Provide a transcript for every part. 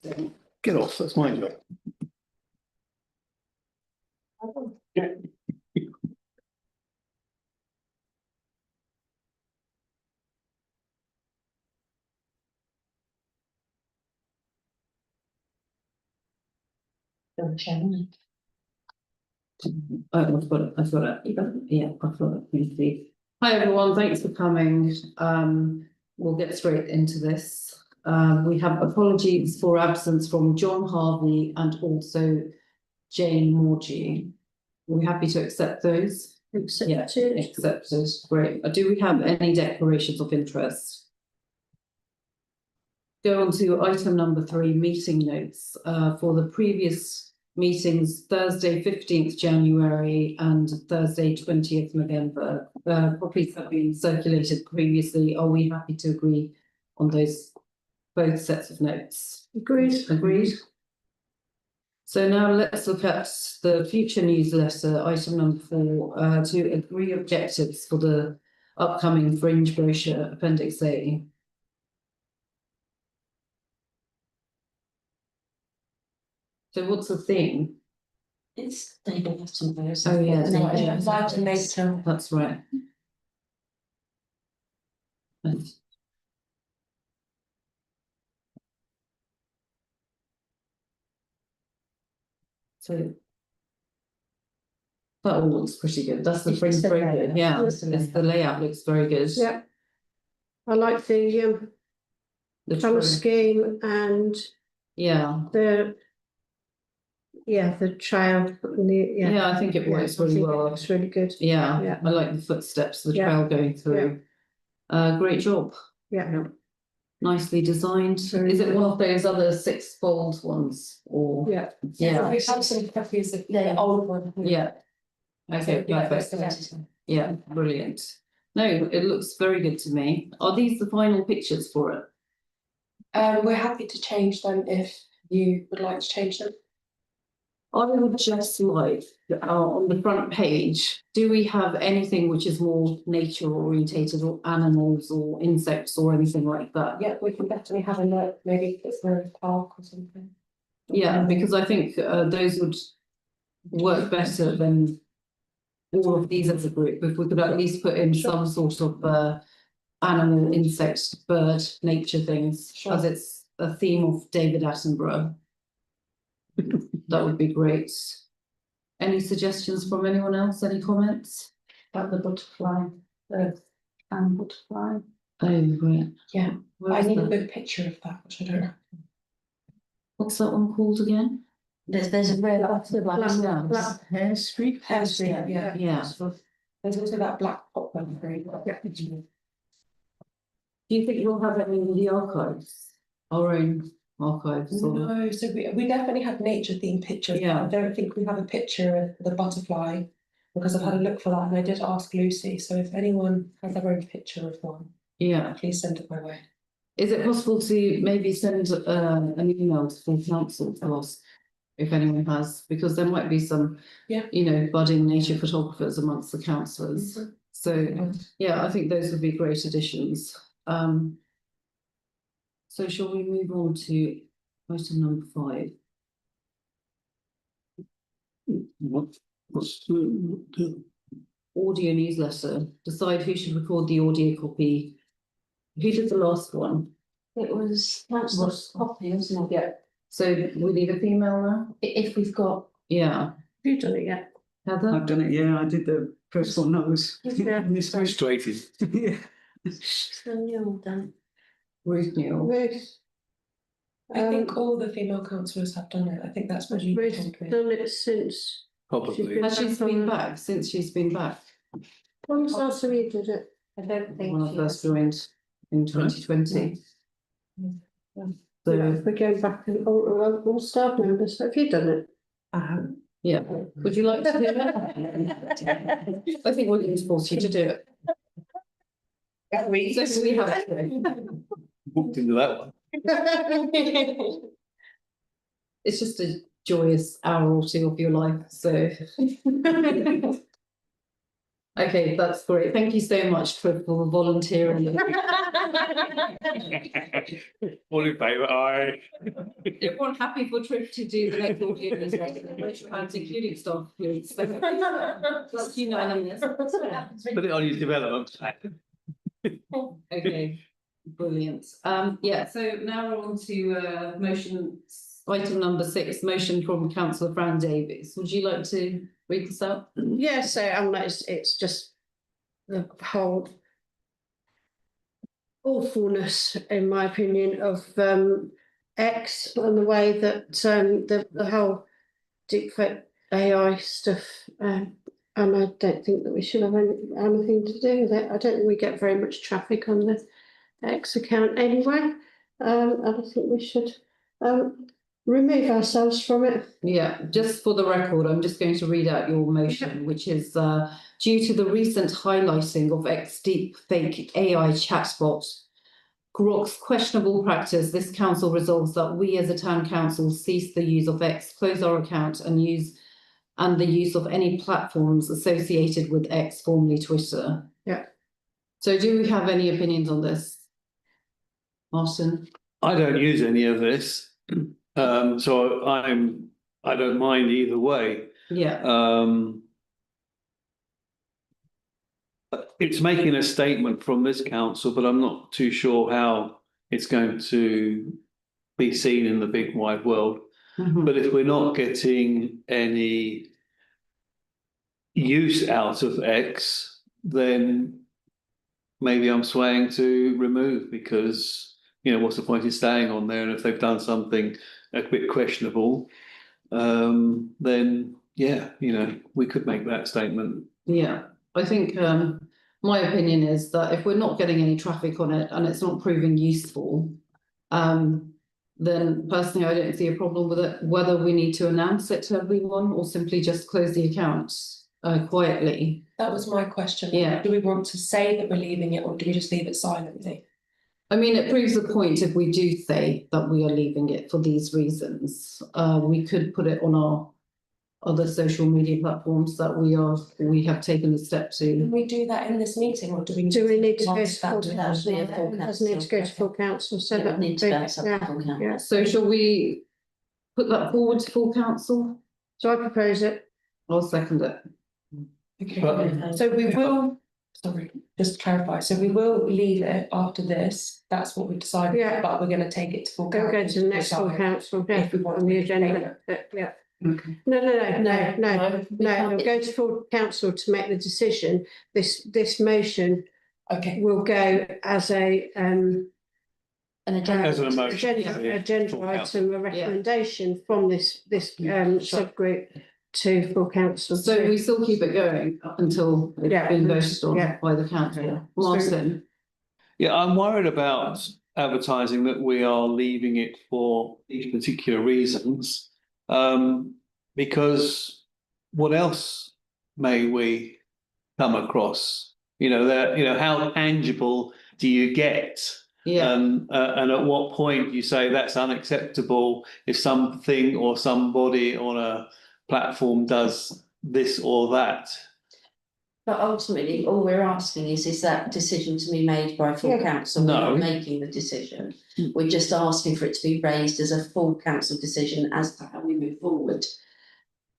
Get off, that's my job. I've got it, yeah, I've got it, thank you. Hi everyone, thanks for coming. We'll get straight into this. We have apologies for absence from John Harvey and also Jane Morgie. We're happy to accept those. Accepted. Yeah, accepted, great. Do we have any declarations of interest? Go on to item number 3, meeting notes for the previous meetings, Thursday 15th January and Thursday 20th November. Copies have been circulated previously. Are we happy to agree on those both sets of notes? Agreed. Agreed. So now let's look at the future newsletter, item number 4, to agree objectives for the upcoming fringe brochure, Appendix A. So what's the theme? It's David Attenborough. Oh, yeah, No, David I invited him later. That's right. Right. So that all looks pretty good. That's the It's fringe the brochure. layout. Yeah, It's the the layout looks very good. Yeah. I like the The colour trim. scheme and Yeah, the trail. And yeah, I think it works really well. It's really good. Yeah, Yeah. I like the footsteps, the Yeah. trail going through. Great job. Yeah. Nicely designed. Very Is it good. one of those other 6-fold ones or? Yeah. Yeah. We have some copies of the old one. Yeah. Okay, perfect. Yeah, brilliant. No, it looks very good to me. Are these the final pictures for it? We're happy to change them if you would like to change them. I would just like, on the front page, do we have anything which is more nature orientated or animals or insects or anything like that? Yeah, we can definitely have a look, maybe it's for a park or something. Yeah, because I think those would work better than all of these as a group. If we could at least put in some sort of animal, insect, bird, nature things, Sure. as it's a theme of David Attenborough. That would be great. Any suggestions from anyone else? Any comments? About the butterfly, the butterfly. Oh, right. Yeah, Where I is need a that? good picture of that, which I don't know. What's that one called again? There's a red black hair streak. Hair streak, yeah. Yeah. There's also that black poplar tree. Do you think we'll have any in the archives? Our own archives? Or... No, so we definitely have nature themed pictures. Yeah. I don't think we have a picture of the butterfly because I've had a look for that and I did ask Lucy. So if anyone has their own picture of one, Yeah. please send it my way. Is it possible to maybe send an email to full council to us if anyone has, because there might be some, Yeah. you know, budding nature photographers amongst the councillors. Mhm. So yeah, I think those would be great additions. So shall we move on to item number 5? What's the Audio newsletter. Decide who should record the audio copy. Who did the last one? It was Councillor's copy, wasn't it? Yeah. So we need a female now? If we've got. Yeah. Have you done it yet? Heather? I've done it, yeah, I did the first one, that was. Yeah. This was- frustrated? Yeah. So you're all done. Ruth Newell. Ruth. I think all the female councillors have done it. I think that's what you Ruth told me. done it since. Probably. Has she been back since she's been back? When was last time you did it? I don't think When I she first has. joined in 2020. Yeah, So we're going back and all staff members. Have you done it? yeah, would you like to do that? I think we're going to force you to do it. So we have to. Walked into that one. It's just a joyous hour or two of your life, so. Okay, that's great. Thank you so much for volunteering. All in favour, aye. Everyone happy for Trip to do the next audio newsletter, including staff, please. That's unanimous. Put it on your development plan. Okay, brilliant. Yeah, so now we're on to motion, item number 6, motion from councillor Fran Davies. Would you like to read this out? Yeah, so it's just the whole awfulness, in my opinion, of X and the way that the whole deepfake AI stuff. And I don't think that we should have anything to do with it. I don't think we get very much traffic on the X account anyway. And I think we should remove ourselves from it. Yeah, just for the record, I'm just going to read out your motion, which is due to the recent highlighting of X deepfake AI chatbot Grok's questionable practice, this council resolves that we as a town council cease the use of X, close our account and the use of any platforms associated with X, formerly Twitter. Yeah. So do we have any opinions on this? Martin? I don't use any of this, so I don't mind either way. Yeah. It's making a statement from this council, but I'm not too sure how it's going to be seen in the big wide world. Mhm. But if we're not getting any use out of X, then maybe I'm swaying to remove, because, you know, what's the point in staying on there? And if they've done something a bit questionable, then yeah, you know, we could make that statement. Yeah, I think my opinion is that if we're not getting any traffic on it and it's not proving useful, then personally I don't see a problem with it, whether we need to announce it to everyone or simply just close the account quietly. That was my question. Yeah. Do we want to say that we're leaving it, or do we just leave it silently? I mean, it proves the point if we do say that we are leaving it for these reasons. We could put it on our other social media platforms that we have taken the step to. Can we do that in this meeting, or do we need Do we need to go to announce full that council? be a full It doesn't need to go to full council, so It that would need to go to yeah, full council. yeah. So shall we put that forward to full council? So I propose it. I'll second it. Okay, But- so we will, sorry, just to clarify, so we will leave it after this, that's what we decided, Yeah. but we're gonna take it to full Go council. to the next full decide. council, yeah, if we want on the to make it agenda. Yeah. Okay. No, it'll go to full council to make the decision. This motion Okay, will go as a An agenda. As an emotion. agenda Full item, a recommendation from this subgroup to full council. So we still keep it going up until it's Yeah. been voted on Yeah. by the council. Martin? Yeah, I'm worried about advertising that we are leaving it for these particular reasons. Because what else may we come across? You know, how tangible do you get? Yeah, And at what point do you say that's unacceptable if something or somebody on a platform does this or that? But ultimately, all we're asking is that decision to be made by full Yeah. council. We're No. not making the decision. We're just asking for it to be raised as a full council decision as to how we move forward.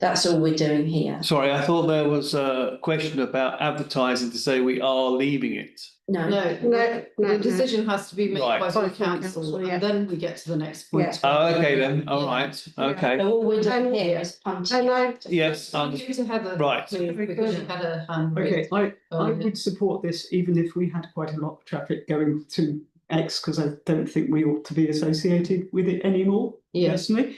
That's all we're doing here. Sorry, I thought there was a question about advertising to say we are leaving it. No, the decision has to be made Right. by full By full council, council, yeah. and then we get to the next point. Oh, okay then, all right, okay. so all we're doing And- here is punching. And I, Yes, I'll give to Heather. Right. Please, because she had a hand Okay, raised. I Oh, would support this even if we had quite a lot of traffic going to X, because I don't think we ought to be associated with it anymore, Yes, personally.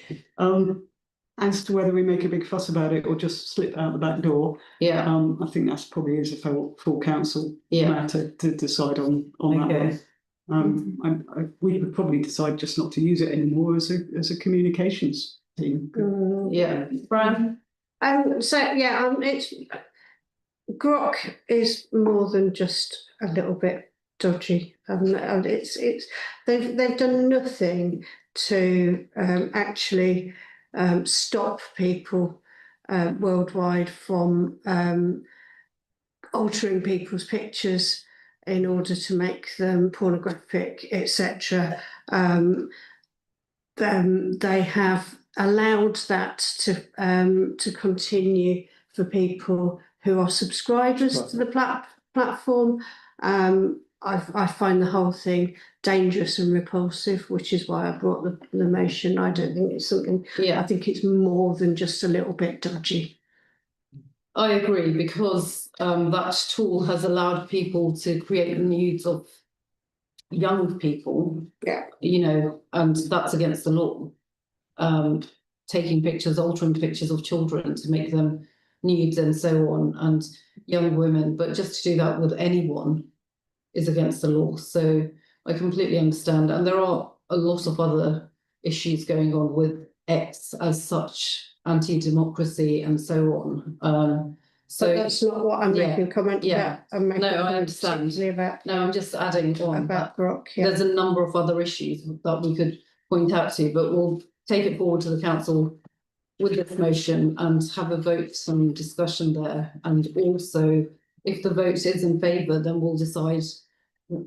As to whether we make a big fuss about it or just slip out the back door, yeah, I think that's probably is a full council yeah, matter to decide on that okay. one. We would probably decide just not to use it anymore as a communications team. Yeah, Fran? it's Grok is more than just a little bit dodgy. And they've done nothing to actually stop people worldwide from altering people's pictures in order to make them pornographic, etc. Then they have allowed that to continue for people who are subscribers to the platform. I find the whole thing dangerous and repulsive, which is why I brought the motion. I don't think it's something. Yeah, I think it's more than just a little bit dodgy. I agree, because that tool has allowed people to create nudes of young people. Yeah. You know, and that's against the law. Taking pictures, altering pictures of children to make them nudes and so on, and young women, but just to do that with anyone is against the law. So I completely understand, and there are a lot of other issues going on with X as such, anti-democracy and so on. So that's not what I'm making a comment about. I'm making no, I understand. About, no, I'm just adding on about that. Grok. Yeah. There's a number of other issues that we could point out to, but we'll take it forward to the council with this motion and have a vote, some discussion there. And also, if the vote is in favour, then we'll decide, you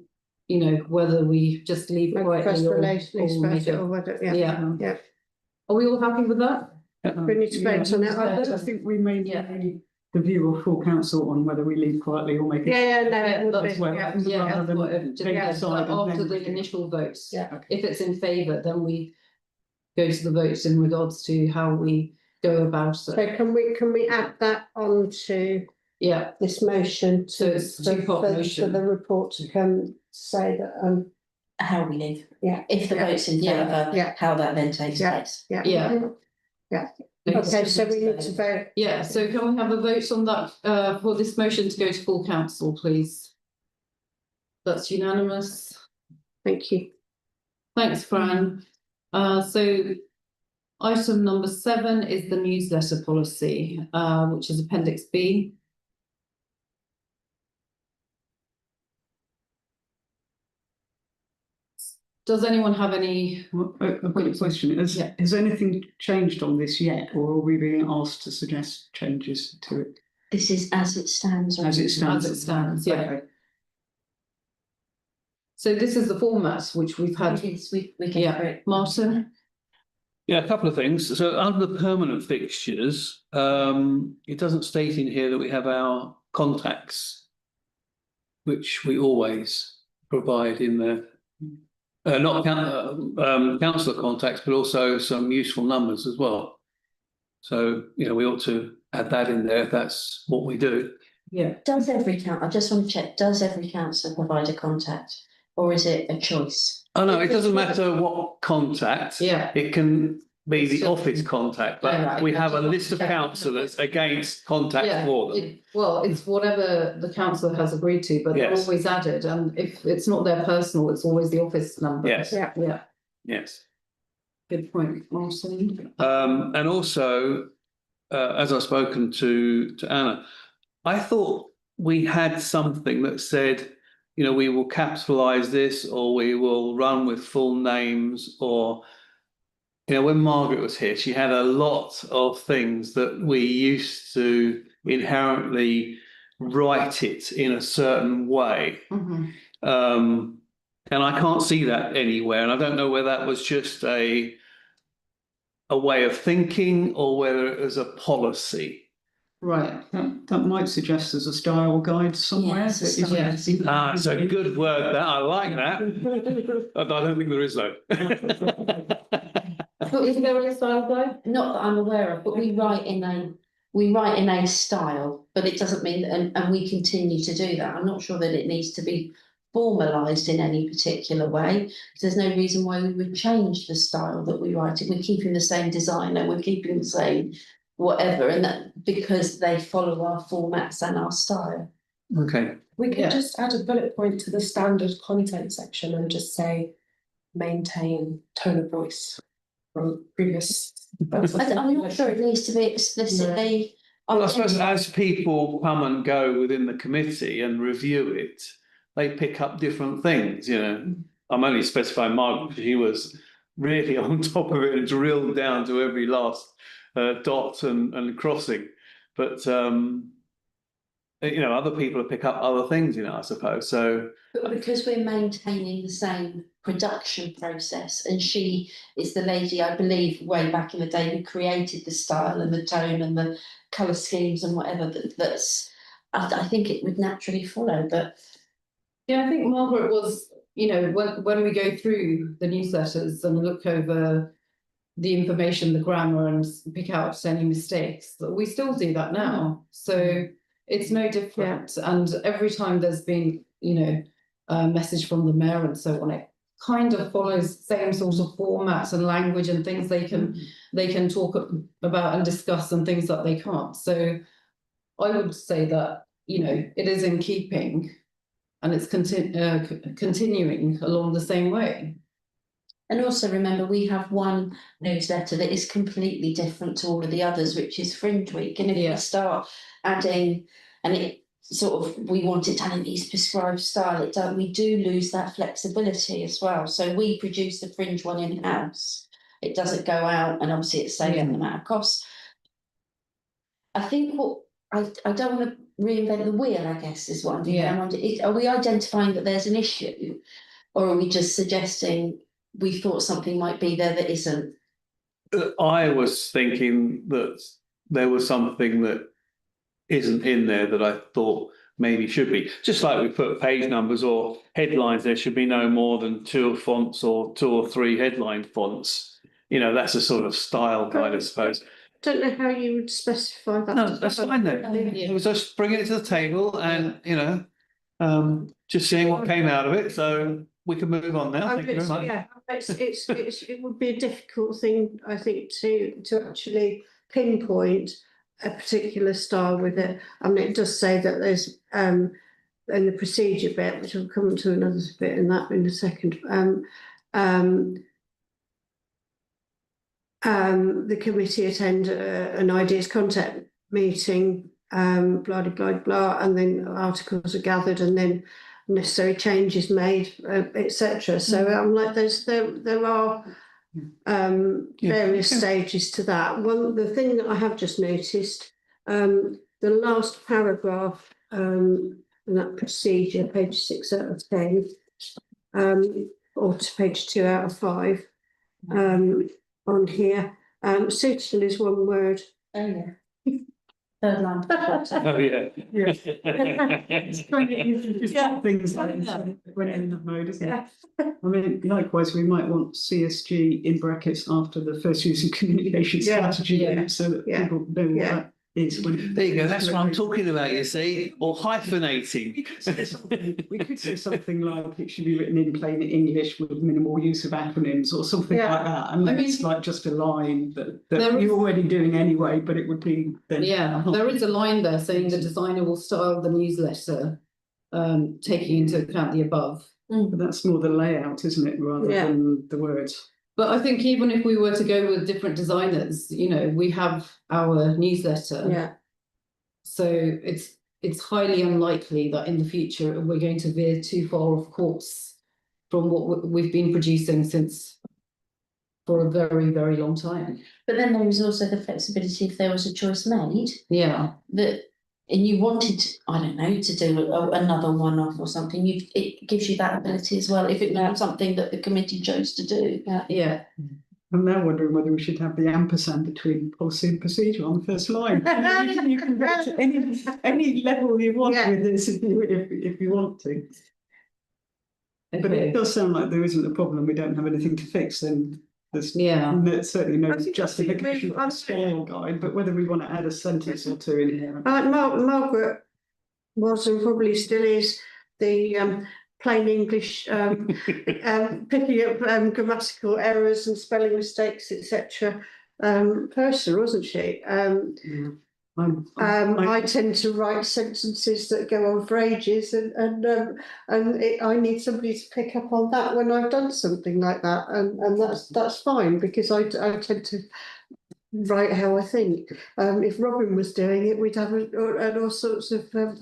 know, whether we just leave it quietly or make it. Or whether, Yeah. Are we all happy with that? We need to vote on it. I think we may need the view of full council on whether we leave quietly or make it. That's well. after the initial votes. Yeah. Okay. If it's in favour, then we go to the votes in regards to how we go about it. So can we add that on to this motion? So it's two-part motion. For the report to come say that How we leave. Yeah. If the vote's in favour, how that then takes place. Yeah. Okay, so we need to vote. Yeah, so can we have a vote on that for this motion to go to full council, please? That's unanimous. Thank you. Thanks, Fran. So item number 7 is the newsletter policy, which is Appendix B. Does anyone have any? Well, I've got a question. Has anything changed on this yet, or are we being asked to suggest changes to it? This is as it stands. As it stands. As it stands, yeah. Okay. So this is the format which we've had. Yes, we get through it. Martin? Yeah, a couple of things. So under the permanent fixtures, it doesn't state in here that we have our contacts, which we always provide in there. Not councillor contacts, but also some useful numbers as well. So, you know, we ought to add that in there if that's what we do. Yeah. Does every I just want to check, does every council provide a contact, or is it a choice? Oh, no, it doesn't matter what contact. Yeah. It can be the office contact, but Right. we have a list of councillors against contacts for them. It's whatever the council has agreed to, but they're Yes. always added, and if it's not their personal, it's always the office number. Yes. Yeah, Yes. good point, Martin. And also, as I've spoken to Anna, I thought we had something that said, you know, we will capitalise this, or we will run with full names, or, you know, when Margaret was here, she had a lot of things that we used to inherently write it in a certain way. Mhm. And I can't see that anywhere. And I don't know whether that was just a way of thinking or whether it was a policy. Right. That might suggest there's a style guide somewhere. Yes, a style Yeah. guide. It's a good word. That I like that. I don't think there is though. Is there a style guide? Not that I'm aware of, but we write in a style, but it doesn't mean that, and we continue to do that. I'm not sure that it needs to be formalised in any particular way. There's no reason why we would change the style that we write it. We're keeping the same designer, we're keeping the same whatever, and that because they follow our formats and our style. Okay. We could just add a bullet point to the standard content section and just say maintain tone of voice from previous. I'm not sure it needs to be explicitly. Well, I suppose as people come and go within the committee and review it, they pick up different things, you know. I'm only specifying Margaret because she was really on top of it and drilled down to every last dot and crossing. But other people will pick up other things, I suppose. So But because we're maintaining the same production process, and she is the lady, I believe, way back in the day who created the style and the tone and the colour schemes and whatever, I think it would naturally follow, but Yeah, I think Margaret was, when we go through the newsletters and look over the information, the grammar, and pick out any mistakes, we still do that now. So it's no different. And every time there's been, a message from the mayor and so on, it kind of follows same sort of format and language and things they can talk about and discuss, and things that they can't. So I would say that, it is in keeping, and it's continuing along the same way. and also remember, we have one newsletter that is completely different to all of the others, which is Fringe Week. And if we start adding, and it sort of, we want it done in these prescribed style, we do lose that flexibility as well. So we produce the Fringe one in-house. It doesn't go out, and obviously it saves an amount of costs. I think what I don't want to reinvent the wheel, I guess, is what I'm thinking. I wonder, are we identifying that there's an issue, or are we just suggesting we thought something might be there that isn't? I was thinking that there was something that isn't in there that I thought maybe should be. Just like we put page numbers or headlines, there should be no more than 2 fonts or 2 or 3 headline fonts. That's a sort of style guide, I suppose. Don't know how you would specify that. No, that's fine then. It was just bringing it to the table and, just seeing what came out of it. So we can move on now. Thank you very much. Yeah, it would be a difficult thing, I think, to actually pinpoint a particular style with it. I mean, it does say that there's in the procedure bit, which I'll come to another bit in a second. The committee attend an ideas content meeting, blah, blah, blah, blah, and then articles are gathered, and then necessary changes made, etc. So I'm like, there are various stages to that. The thing that I have just noticed, the last paragraph in that procedure, page 6 out of 10, or to page 2 out of 5, on here, suitable is one word. Oh yeah. Third line. Oh, yeah. It's kind of easy to just things like when in that mode, isn't it? I mean, likewise, we might want CSG in brackets after the first use of communication strategy, so that people know what that is. There you go. That's what I'm talking about. You see, or hyphenating. We could say something like it should be written in plain English with minimal use of acronyms, or something like that. And it's like just a line that you're already doing anyway, but it would be then. Yeah, there is a line there saying the designer will style the newsletter, taking into account the above. But that's more the layout, isn't it, rather than the words. But I think even if we were to go with different designers, we have our newsletter. Yeah. So it's highly unlikely that in the future we're going to veer too far off course from what we've been producing for a very, very long time. But then there is also the flexibility if there was a choice made. Yeah. And you wanted, I don't know, to do another one-off or something, it gives you that ability as well, if it was something that the committee chose to do. Yeah. I'm now wondering whether we should have the ampersand between policy and procedure on the first line. You can go to any level you want with this if you want to. Okay. But it does sound like there isn't a problem. We don't have anything to fix. Then there's certainly no justification for a style guide. But whether we want to add a sentence or 2 in here. Margaret was and probably still is the plain English, picking up grammatical errors and spelling mistakes, etc. Person, wasn't she? I tend to write sentences that go on for ages, and I need somebody to pick up on that when I've done something like that, and that's fine, because I tend to write how I think. If Robin was doing it, we'd have all sorts of different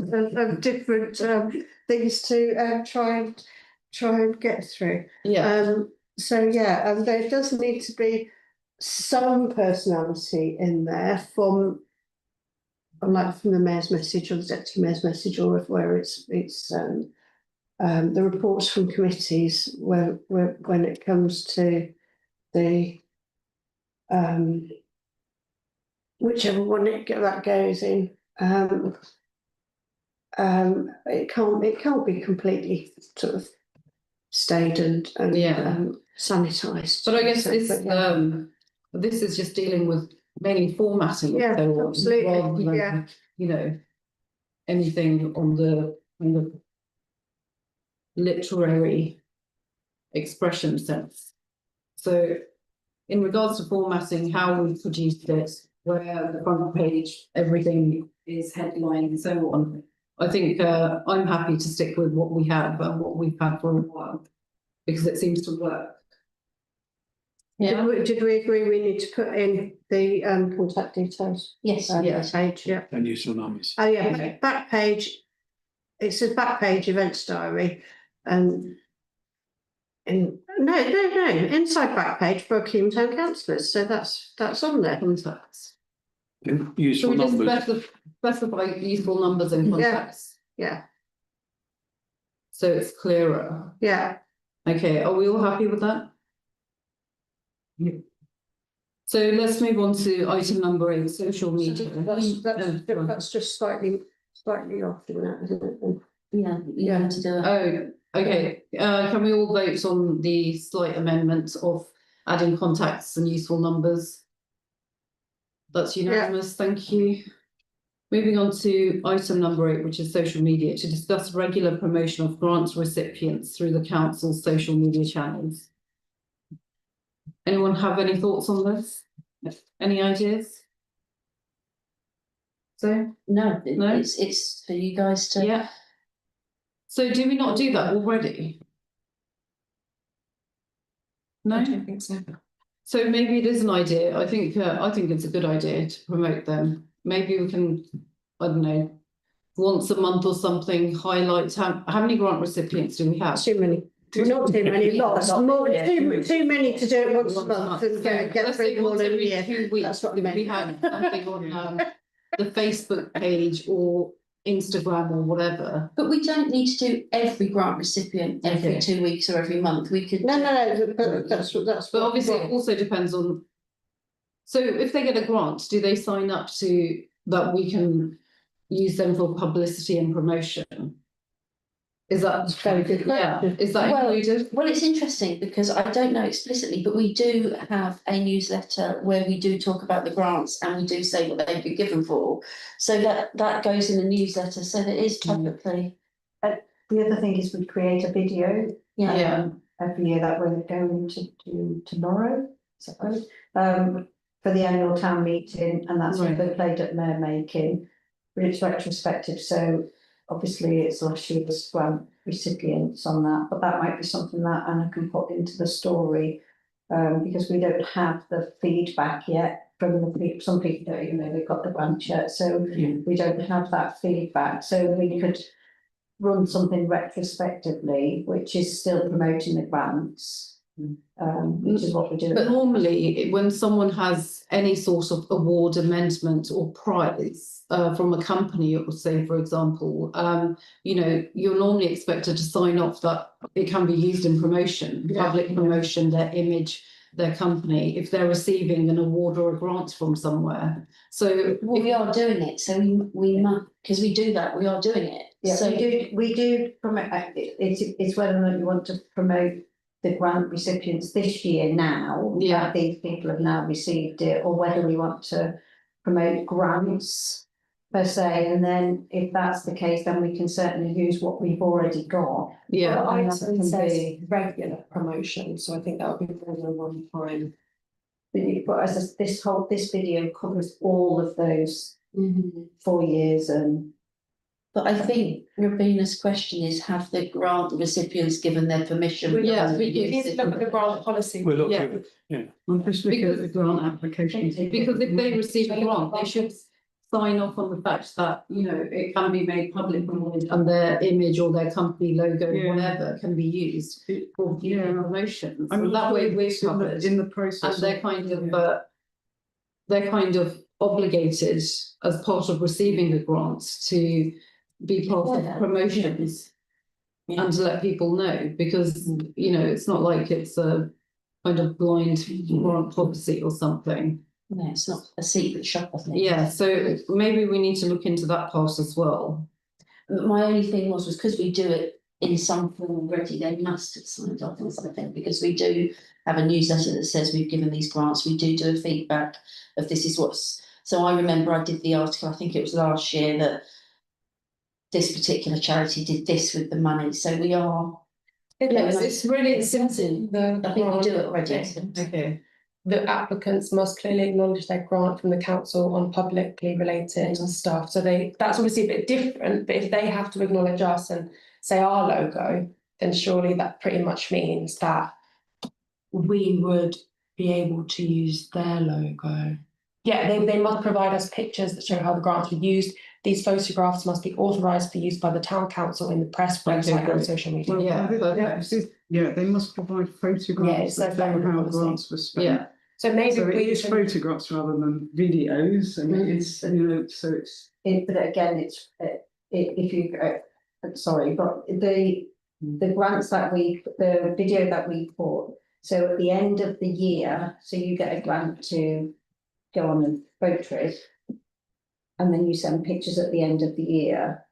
things to try and get through. There does need to be some personality in there from like from the mayor's message or the deputy mayor's message, or if where it's the reports from committees where when it comes to the whichever one that goes in, it can't be completely sort of stayed and sanitised. But I guess this, But, yeah. this is just dealing with mainly formatting. Yeah, so on, absolutely, rather than, yeah. you know, anything on the kind of literary expression sense. So in regards to formatting, how we produced it, where the front page, everything is headlined and so on. I think I'm happy to stick with what we have and what we've had for a while, because it seems to work. Yeah. Did we agree we need to put in the contact details? Yes, Yeah. Page, yeah. And useful numbers. Oh yeah, back page. It says back page events diary, and no, inside back page Buckingham Town Councillors. So that's on there. Contacts. And So useful we just numbers. specify useful numbers and contacts, Yeah, so it's clearer. yeah. Okay, are we all happy with that? Yeah. So let's move on to item number 8, social media. That's just slightly off in that, isn't it? yeah, you Yeah. need to do it. Oh, okay, can we all vote on the slight amendment of adding contacts and useful numbers? That's unanimous, thank you. Moving on to item number 8, which is social media, to discuss regular promotion of grants recipients through the council's social media channels. Anyone have any thoughts on this? Any ideas? So, No, No? it's for you guys to. yeah. So do we not do that already? No? I don't think so. So maybe it is an idea. I think it's a good idea to promote them. Maybe we can, I don't know, once a month or something, highlight how many grant recipients do we have? Too many. Not too many. Lots more. Yeah. Too many to do it once a Once a month month. and get Let's through say them all once in a every year. 2 weeks, That's what I if we meant. have something on the Facebook page or Instagram or whatever. But we don't need to do every grant recipient every Okay. 2 weeks or every month. We could. No. But that's But what. obviously it also depends on. So if they get a grant, do they sign up to that we can use them for publicity and promotion? Is that That's a very good yeah? question. Is that Well, included? Well, it's interesting because I don't know explicitly, but we do have a newsletter where we do talk about the grants and we do say what they've been given for. So that goes in the newsletter, so that it is publicly. The other thing is we create a video Yeah. every year that we're going to do tomorrow, I suppose, for the annual town meeting, and that's Right. what they played at Mermaking, but it's retrospective, so obviously it's last year's grant recipients on that, but that might be something that Anna can put into the story, because we don't have the feedback yet from the people. Some people don't even know they've got the grant yet, so we don't have that feedback, so we could run something retrospectively, which is still promoting the grants, which is what we're doing. But normally, when someone has any sort of award, amendment, or prize from a company, or say, for example, you know, you're normally expected to sign off that it can be used in promotion, public promotion, their image, their company, if they're receiving an award or a grant from somewhere. So Well, we are doing it, so we must, because we do that, we are doing it. Yeah, So we do promote, it's whether or not you want to promote the grant recipients this year now. Yeah. That these people have now received it, or whether we want to promote grants per se, and then if that's the case, then we can certainly use what we've already got. yeah, The And that item can says be- regular promotion, so I think that would be more than one time. But as this video covers all of those 4 years and. But I think Robina's question is, have the grant recipients given their permission? Yeah, for we the do. use If you look at the grant policy. We're looking Yeah. at, yeah. I'm just looking at the grant applications. because if they receive a grant, they should sign off on the fact that, you know, it can be made public and their image or their company logo, Yeah. whatever, can be used for Yeah. promotions. I'm And that way we're covered. in the process. And they're kind of obligated as part of receiving a grant to be part of Yeah. promotions Yeah. and to let people know, because, you know, it's not like it's a kind of blind grant policy or something. No, it's not a secret shop, I think. Yeah, so maybe we need to look into that part as well. My only thing was because we do it in some form already, they must have signed off on something, because we do have a newsletter that says we've given these grants, we do a feedback of this is what's, so I remember I did the article, I think it was last year, that this particular charity did this with the money, so we are. Yes, it's really simple. I think we do it already. Okay. The applicants must clearly acknowledge their grant from the council on publicly related stuff. So that's obviously a bit different, but if they have to acknowledge us and say our logo, then surely that pretty much means that we would be able to use their logo. Yeah, they must provide us pictures that show how the grants were used. These photographs must be authorised for use by the town council in the press, website and great. social media. Yeah, They must provide Yeah, it photographs says that that show in the how policy. grants were spent. Yeah, So maybe So it we is can- photographs rather than videos, and it's, you know, so it's. But again, it's, if you, sorry, but the grants that the video that we put, so at the end of the year, so you get a grant to go on a boat trip. And then you send pictures at the end of the year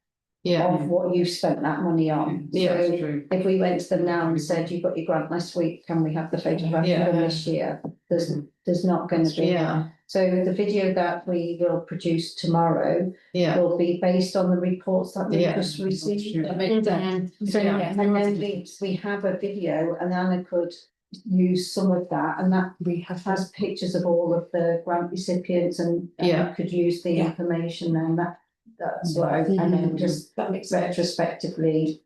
yeah, of what you've spent that money on. Yeah, So that's true. if we went to them now and said, you got your grant last week, can we have the photograph Yeah. from this year? There's not going to be. yeah, So the video that we will produce tomorrow yeah. will be based on the reports that we Yeah. just received. That makes sense. So, Yeah. and then we have a video, and Anna could use some of that, and that we have has pictures of all of the grant recipients, and Yeah. you could use the Yeah. information then, that's what I, and then just that makes sense. retrospectively,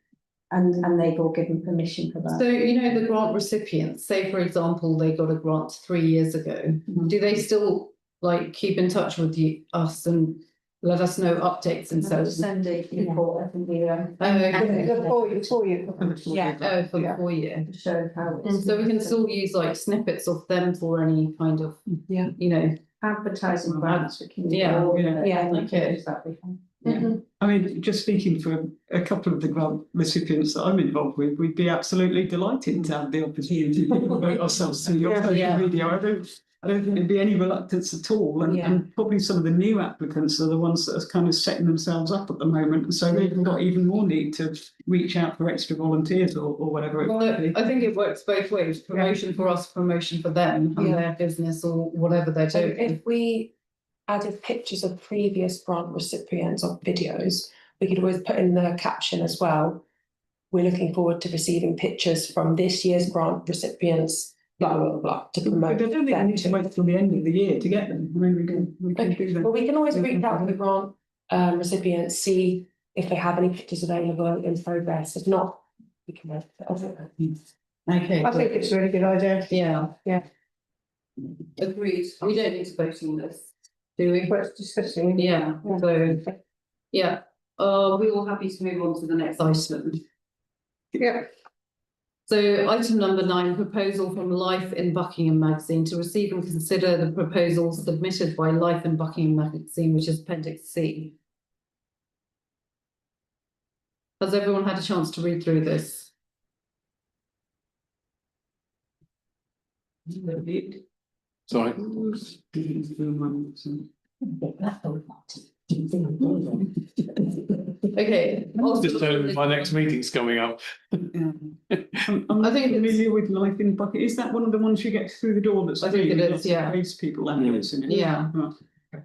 and they've all given permission for So, that. you know, the grant recipients, say for example, they got a grant 3 years ago, do they still like keep in touch with us and let us know updates and so? Send a report every year. Oh, okay. For you. Yeah. Oh, for the 4 year. To show how it's. So we can still use like snippets of them for any kind of, Yeah. you know, Advertising grants, we can do Yeah. all of it, Yeah. any Okay. pictures that we can. yeah. I mean, just speaking for a couple of the grant recipients that I'm involved with, we'd be absolutely delighted to have the opportunity to promote ourselves through your social Yeah. media. I don't think there'd be any reluctance at all, and probably some of the new applicants are the ones that are kind of setting themselves up at the moment, and so they've got even more need to reach out for extra volunteers or whatever it Well, might be. I think it works both ways, promotion for us, promotion for them and Yeah. their business or whatever they're So doing. if we added pictures of previous grant recipients or videos, we could always put in the caption as well. We're looking forward to receiving pictures from this year's grant recipients, blah, blah, blah, to But promote. I don't think we them need to too. wait till the end of the year to get them. I mean, we can do that. Well, we can always reach out to the grant recipients, see if they have any pictures available in progress. If not, we can work it out. Okay. I think it's a really good idea. Yeah. Yeah. Agreed. We don't need to vote on this, do we? Worth discussing. Yeah, so, yeah, we all happy to move on to the next item. Yeah. So item number 9, proposal from Life in Buckingham magazine to receive and consider the proposals submitted by Life in Buckingham magazine, which is Appendix C. Has everyone had a chance to read through this? Sorry. Okay. Just telling me my next meeting's coming up. I'm I think it's- familiar with Life in Bucket. Is that one of the ones you get through the door that's I think it free? is, Lots of yeah. tradespeople adverts in it? Yeah. Right.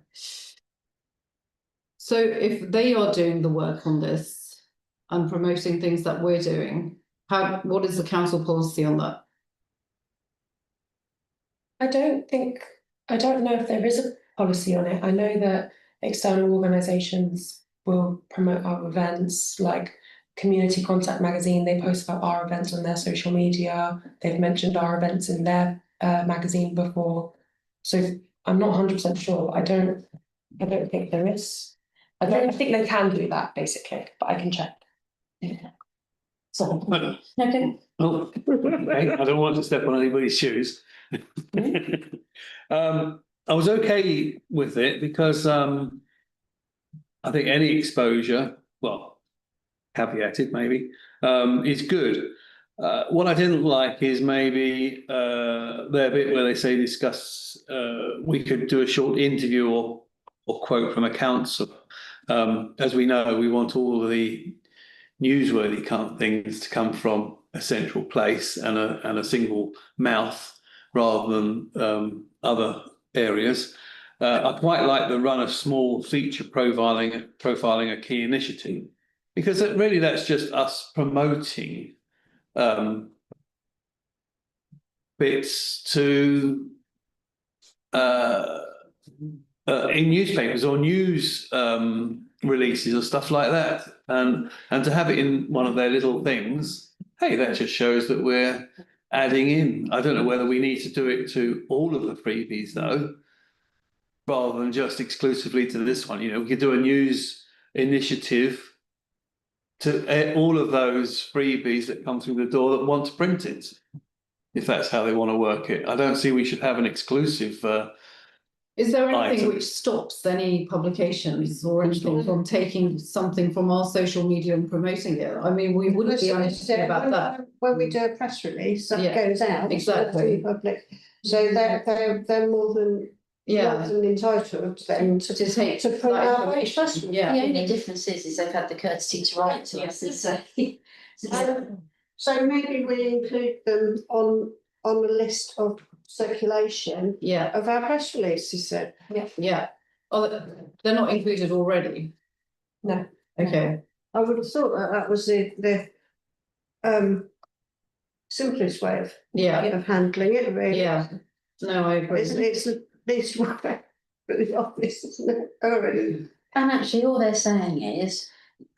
So if they are doing the work on this and promoting things that we're doing, what is the council policy on that? I don't know if there is a policy on it. I know that external organisations will promote our events, like Community Contact Magazine, they post about our events on their social media. They've mentioned our events in their magazine before. So I'm not 100% sure. I don't think there is. I think they can do that basically, but I can check. So, Okay. okay, Well, okay, I don't want to step on anybody's shoes. I was okay with it because I think any exposure, well, caveated maybe, is good. What I didn't like is maybe their bit where they say discuss. We could do a short interview or quote from a council. As we know, we want all of the newsworthy things to come from a central place and a single mouth rather than other areas. I quite like the run of small feature profiling a key initiative, because really that's just us promoting bits to in newspapers or news releases or stuff like that, and to have it in one of their little things. Hey, that just shows that we're adding in. I don't know whether we need to do it to all of the freebies though, rather than just exclusively to this one. You know, we could do a news initiative to all of those freebies that come through the door that want to print it, if that's how they want to work it. I don't see we should have an exclusive. Is there anything item. which stops any publications or anything from taking something from our social media and promoting it? I mean, we wouldn't be honest about that. When we do a press release, that Yeah, goes out. exactly. To the public, so they're more than entitled then to take to put that out a information. press release. Yeah. The only difference is they've had the courtesy to write to us and say. So maybe we include them on a list of circulation Yeah, of our press releases then. yeah. Oh, they're not included already? No. Okay, I would have thought that was the simplest way of handling it, really. yeah. No, I agree. It's the least work for the office, isn't it? Already. And actually, all they're saying is,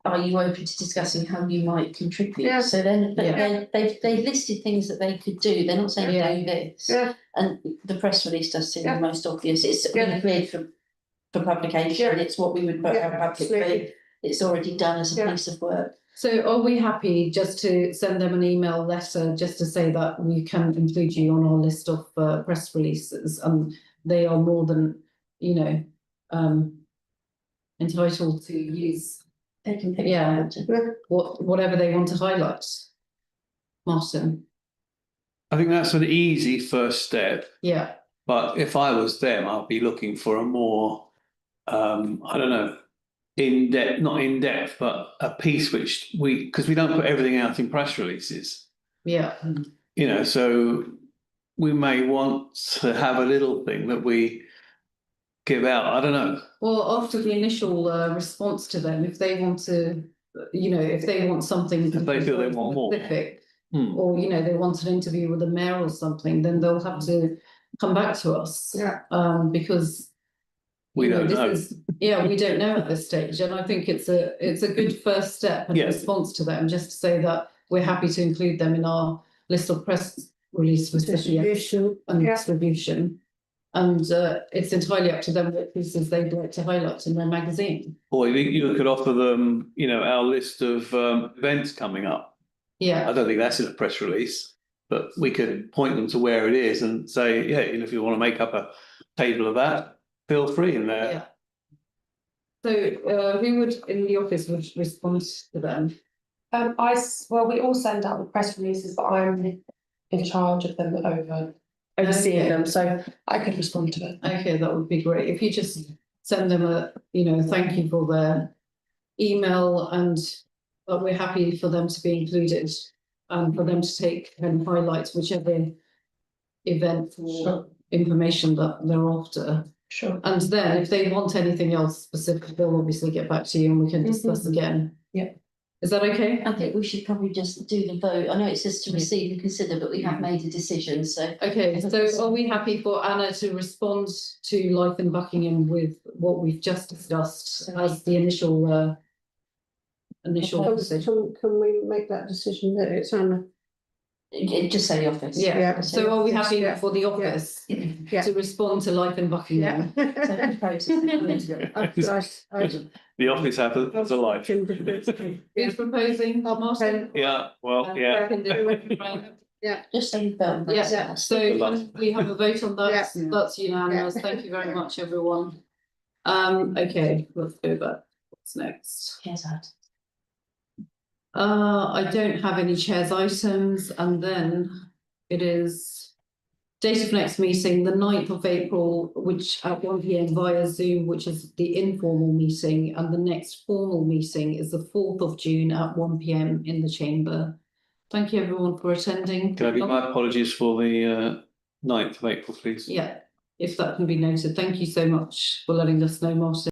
are you open to discussing how you might contribute? Yeah. So then Yeah. they've listed things that they could do. They're not saying Yeah. do this. Yeah. And the press release does seem Yeah. the most obvious. It's Yeah. been cleared for publication. Yeah. It's what we would put Yeah, out publicly. absolutely. It's already done as a Yeah. piece of work. So are we happy just to send them an email letter just to say that we can include you on our list of press releases, and they are more than, entitled to use They can pick Yeah. that. whatever they want to highlight? Martin? I think that's an easy first step. Yeah, But if I was them, I'd be looking for a more, I don't know, not in depth, but a piece which because we don't put everything out in press releases, yeah, so we may want to have a little thing that we give out. I don't know. well, after the initial response to them, if they want to, if they want something. If they feel they want more. Specific, or they want an interview with the mayor or something, then they'll have to come back to us. Yeah. Because We don't know. we don't know at this stage, and I think it's a good first step and Yeah. response to them, just to say that we're happy to include them in our list of press release recipients Distribution. and Yeah. distribution. And it's entirely up to them what pieces they'd like to highlight in their magazine. Or you could offer them, our list of events coming up. I Yeah, don't think that's in a press release, but we could point them to where it is and say, yeah, if you want to make up a table of that, feel free in there. yeah. So who would in the office would respond to them? We all send out the press releases, but I'm in charge of them overseeing Okay. them, so I could respond to it. Okay, that would be great. If you just send them a, thank you for their email, and we're happy for them to be included and for them to take and highlight whichever event or information that they're after. Sure. And then if they want anything else specific, they'll obviously get back to you and we can discuss again. Yeah. Is that okay? I think we should probably just do the vote. I know it says to receive and consider, but we have made a decision, so. Okay, so are we happy for Anna to respond to Life in Buckingham with what we've just discussed as the initial decision? Can we make that decision that it's Anna? Just say the office. Yeah, so are we happy Yeah. for the office Yeah. to respond to Life in Buckingham? Yeah. The office has a life. Who's proposing? Martin? Yeah, well, yeah. Seconded. Just so you felt. Yeah, so can we have a vote on that? Yeah. That's unanimous. Thank you very much, everyone. Okay, let's go back. What's next? Here's that. I don't have any chairs items, and then it is date of next meeting, the 9th of April, which at 1 p.m. via Zoom, which is the informal meeting, and the next formal meeting is the 4th of June at 1 p.m. in the chamber. Thank you everyone for attending. Can I give my apologies for the 9th of April, please? Yeah, if that can be noted. Thank you so much for letting us know, Martin.